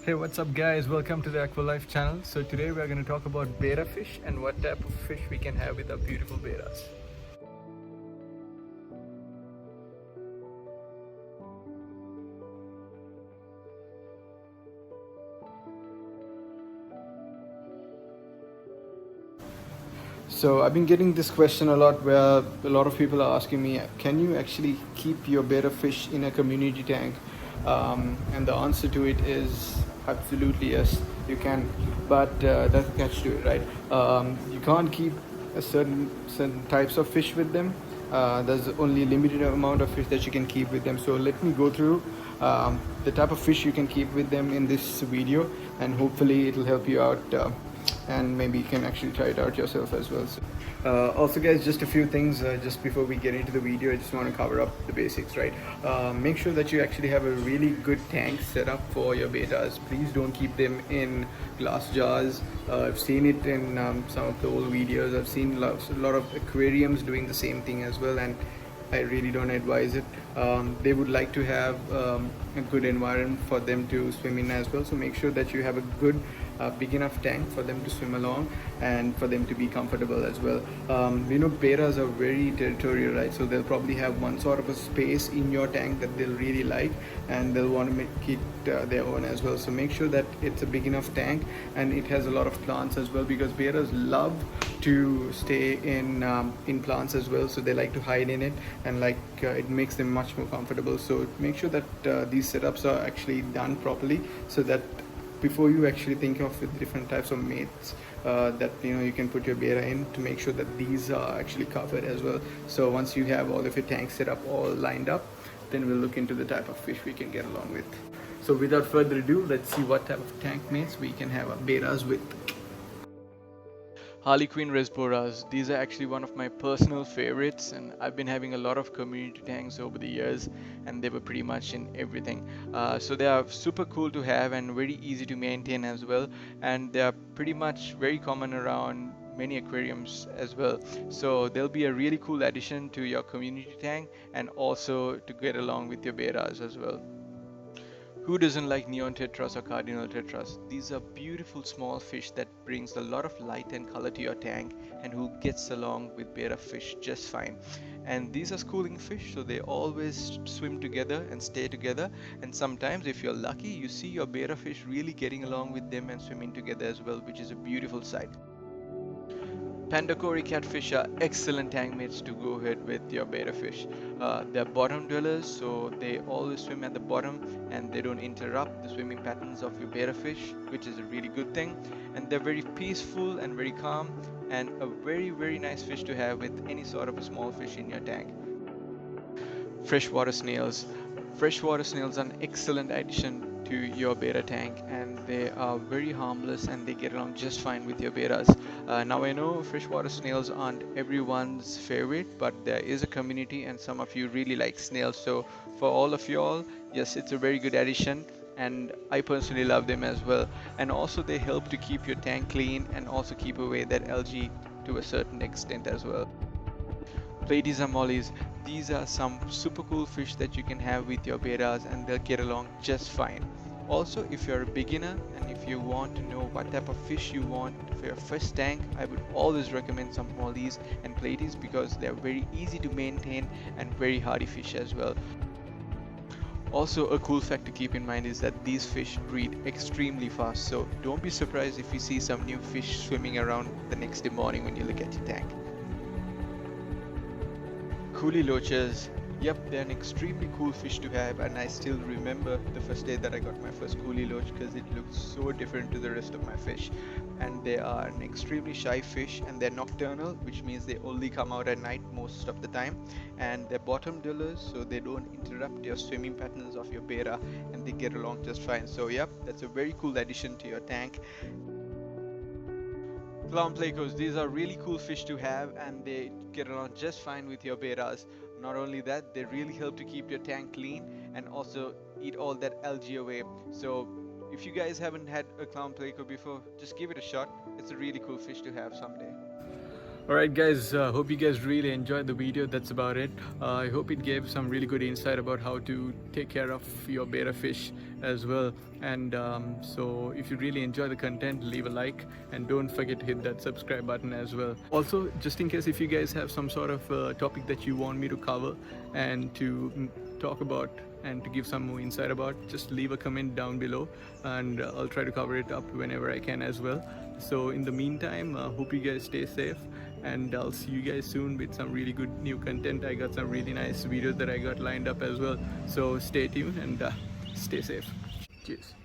Hey, what's up, guys? Welcome to the Aqualife channel. So today we are going to talk about betta fish and what type of fish we can have with our beautiful bettas. So I've been getting this question a lot where a lot of people are asking me, can you actually keep your betta fish in a community tank? And the answer to it is absolutely yes, you can. But that's the catch to it, right? You can't keep a certain types of fish with them. There's only a limited amount of fish that you can keep with them. So let me go through the type of fish you can keep with them in this video, and hopefully it'll help you out. And maybe you can actually try it out yourself as well. So, also, guys, just a few things just before we get into the video. I just want to cover up the basics, right? Make sure that you actually have a really good tank set up for your bettas. Please don't keep them in glass jars. I've seen it in some of the old videos. I've seen a lot of aquariums doing the same thing as well, and I really don't advise it. They would like to have a good environment for them to swim in as well. So make sure that you have a good, big enough tank for them to swim along and for them to be comfortable as well. Bettas are very territorial, right? So they'll probably have one sort of a space in your tank that they'll really like, and they'll want to make it their own as well. So make sure that it's a big enough tank and it has a lot of plants as well, because bettas love to stay in plants as well. So they like to hide in it, and it makes them much more comfortable. So make sure that these setups are actually done properly, so that before you actually think of the different types of mates that you can put your betta in, to make sure that these are actually covered as well. So once you have all of your tanks set up all lined up, then we'll look into the type of fish we can get along with. So without further ado, let's see what type of tank mates we can have our bettas with. Harlequin Resboras. These are actually one of my personal favorites, and I've been having a lot of community tanks over the years, and they were pretty much in everything. So they are super cool to have and very easy to maintain as well, and they are pretty much very common around many aquariums as well. So they'll be a really cool addition to your community tank, and also to get along with your bettas as well. Who doesn't like neon tetras or cardinal tetras? These are beautiful small fish that brings a lot of light and color to your tank, and who gets along with betta fish just fine. And these are schooling fish, so they always swim together and stay together. And sometimes, if you're lucky, you see your betta fish really getting along with them and swimming together as well, which is a beautiful sight. Pandakori catfish are excellent tank mates to go ahead with your betta fish. They're bottom dwellers, so they always swim at the bottom and they don't interrupt the swimming patterns of your betta fish, which is a really good thing. And they're very peaceful and very calm, and a very nice fish to have with any sort of a small fish in your tank. Freshwater snails. Freshwater snails are an excellent addition to your betta tank, and they are very harmless and they get along just fine with your bettas. Now I know freshwater snails aren't everyone's favorite, but there is a community and some of you really like snails. So for all of y'all, yes, it's a very good addition, and I personally love them as well. And also they help to keep your tank clean and also keep away that algae to a certain extent as well. Platies and mollies, these are some super cool fish that you can have with your bettas, and they'll get along just fine. Also, if you're a beginner and if you want to know what type of fish you want for your first tank, I would always recommend some mollies and platies, because they're very easy to maintain and very hardy fish as well. Also, a cool fact to keep in mind is that these fish breed extremely fast, so don't be surprised if you see some new fish swimming around the next day morning when you look at your tank. Coolie loaches, yep, they're an extremely cool fish to have, and I still remember the first day that I got my first coolie loach, because it looked so different to the rest of my fish. And they are an extremely shy fish, and they're nocturnal, which means they only come out at night most of the time. And they're bottom dwellers, so they don't interrupt your swimming patterns of your betta, and they get along just fine. So yep, that's a very cool addition to your tank. Clown plecos, these are really cool fish to have, and they get along just fine with your bettas. Not only that, they really help to keep your tank clean and also eat all that algae away. So if you guys haven't had a clown pleco before, just give it a shot. It's a really cool fish to have someday. Alright guys, hope you guys really enjoyed the video. That's about it. I hope it gave some really good insight about how to take care of your betta fish as well. And so if you really enjoy the content, leave a like and don't forget to hit that subscribe button as well. Also, just in case if you guys have some sort of topic that you want me to cover and to talk about and to give some more insight about, just leave a comment down below and I'll try to cover it up whenever I can as well. So in the meantime, hope you guys stay safe and I'll see you guys soon with some really good new content. I got some really nice videos that I got lined up as well, so stay tuned and stay safe. Cheers.